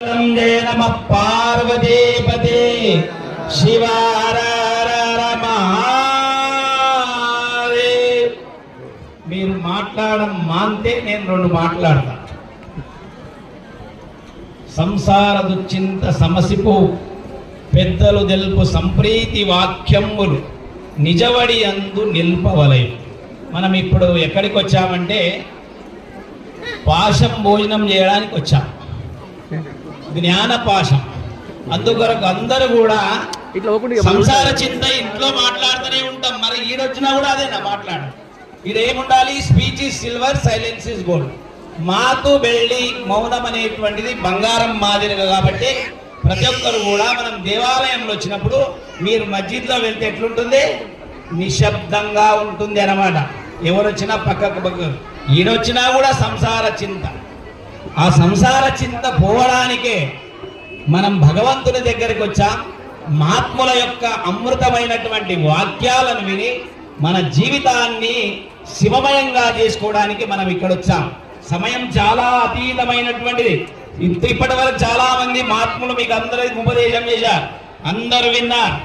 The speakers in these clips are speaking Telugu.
जय नमः पार्वतीपते शिव हर हर महादेव। మీరు మాట్లాడడం మాంతే నేను రెండు మాట్లాడతా. సంసార దుశ్చింత సమసిపు పెద్దలు తెలుపు సంప్రీతి వాక్యములు నిజవడి అందు నిల్పవలై. మనం ఇప్పుడు ఎక్కడికి వచ్చామంటే పాశం భోజనం చేయడానికి వచ్చాం, జ్ఞాన పాశం. అందుకొరకు అందరూ కూడా సంసార చింత ఇంట్లో మాట్లాడుతూనే ఉంటాం. మరి ఈడొచ్చినా కూడా అదేనా మాట్లాడ. ఇదేముండాలి? Speech is silver, silence is gold. మాతు వెళ్లి మౌనం అనేటువంటిది బంగారం మాదిరిగా. కాబట్టి ప్రతి ఒక్కరు కూడా మనం దేవాలయంలో వచ్చినప్పుడు మీరు మస్జిద్లో వెళ్తే ఎట్లుంటుంది? నిశ్శబ్దంగా ఉంటుంది అన్నమాట. ఎవరు వచ్చినా పక్కకు ఈడొచ్చినా కూడా సంసార చింత. ఆ సంసార చింత పోవడానికే మనం భగవంతుని దగ్గరికి వచ్చాం. మహాత్ముల యొక్క అమృతమైనటువంటి వాక్యాలను విని మన జీవితాన్ని శివమయంగా చేసుకోవడానికి మనం ఇక్కడ వచ్చాం. సమయం చాలా అతీతమైనటువంటిది. ఇప్పటి వరకు చాలా మంది మహాత్ములు మీకు అందరికి ఉపదేశం చేశారు, అందరూ విన్నారు.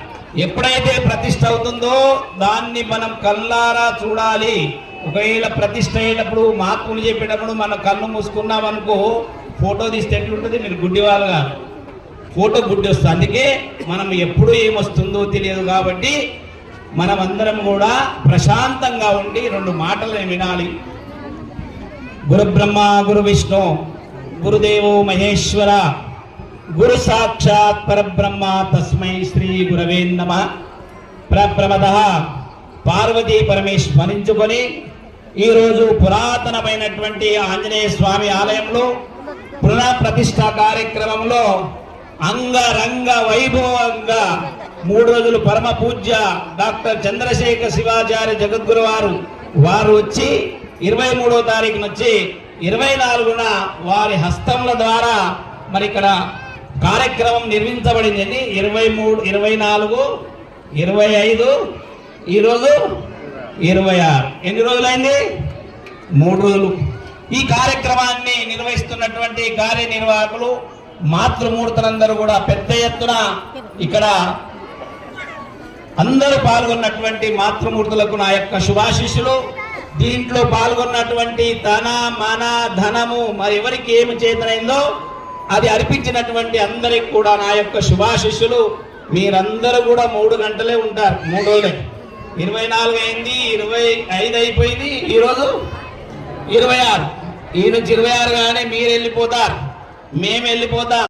ఎప్పుడైతే ప్రతిష్ఠ అవుతుందో దాన్ని మనం కళ్ళారా చూడాలి. ఒకవేళ ప్రతిష్ఠ అయ్యేటప్పుడు మహాత్ములు చెప్పేటప్పుడు మనం కళ్ళు మూసుకున్నాం అనుకో, ఫోటో తీస్తే ఎట్లుంటుంది? మీరు గుడ్డివాళ్ళుగా ఫోటో గుడ్డి వస్తుంది. అందుకే మనం ఎప్పుడు ఏమొస్తుందో తెలియదు. కాబట్టి మనం అందరం కూడా ప్రశాంతంగా ఉండి రెండు మాటలు వినాలి. గురు బ్రహ్మ గురు విష్ణు గురుదేవో మహేశ్వర గురు సాక్షాత్ పరబ్రహ్మ తస్మై శ్రీ గురవే నమః. ప్రప్రమదః పార్వతీ పరమేశ్వర స్మరించుకొని ఈరోజు పురాతనమైనటువంటి ఆంజనేయ స్వామి ఆలయంలో పునః ప్రతిష్ట కార్యక్రమంలో అంగరంగ వైభవంగా 3 రోజులు పరమ పూజ్య డాక్టర్ చంద్రశేఖర్ శివాచార్య జగద్గురు వారు వచ్చి 23వ తారీఖున వచ్చి 24న వారి హస్తముల ద్వారా మరి ఇక్కడ కార్యక్రమం నిర్మించబడింది. 23, 24, 25, ఈరోజు 26. ఎన్ని రోజులైంది? 3 రోజులు. ఈ కార్యక్రమాన్ని నిర్వహిస్తున్నటువంటి కార్యనిర్వాహకులు మాతృమూర్తులందరూ కూడా పెద్ద ఎత్తున ఇక్కడ అందరూ పాల్గొన్నటువంటి మాతృమూర్తులకు నా యొక్క శుభాశీస్సులు. దీంట్లో పాల్గొన్నటువంటి తన మన ధనము మరి ఎవరికి ఏమి చేతనైందో అది అర్పించినటువంటి అందరికి కూడా నా యొక్క శుభాశీస్సులు. మీరందరూ కూడా 3 గంటలే ఉంటారు. 3 రోజులే. 24 అయింది, 25 అయిపోయింది, ఈరోజు 26. ఈ నుంచి 26 గానే మీరు వెళ్ళిపోతారు, మేము వెళ్ళిపోతాం.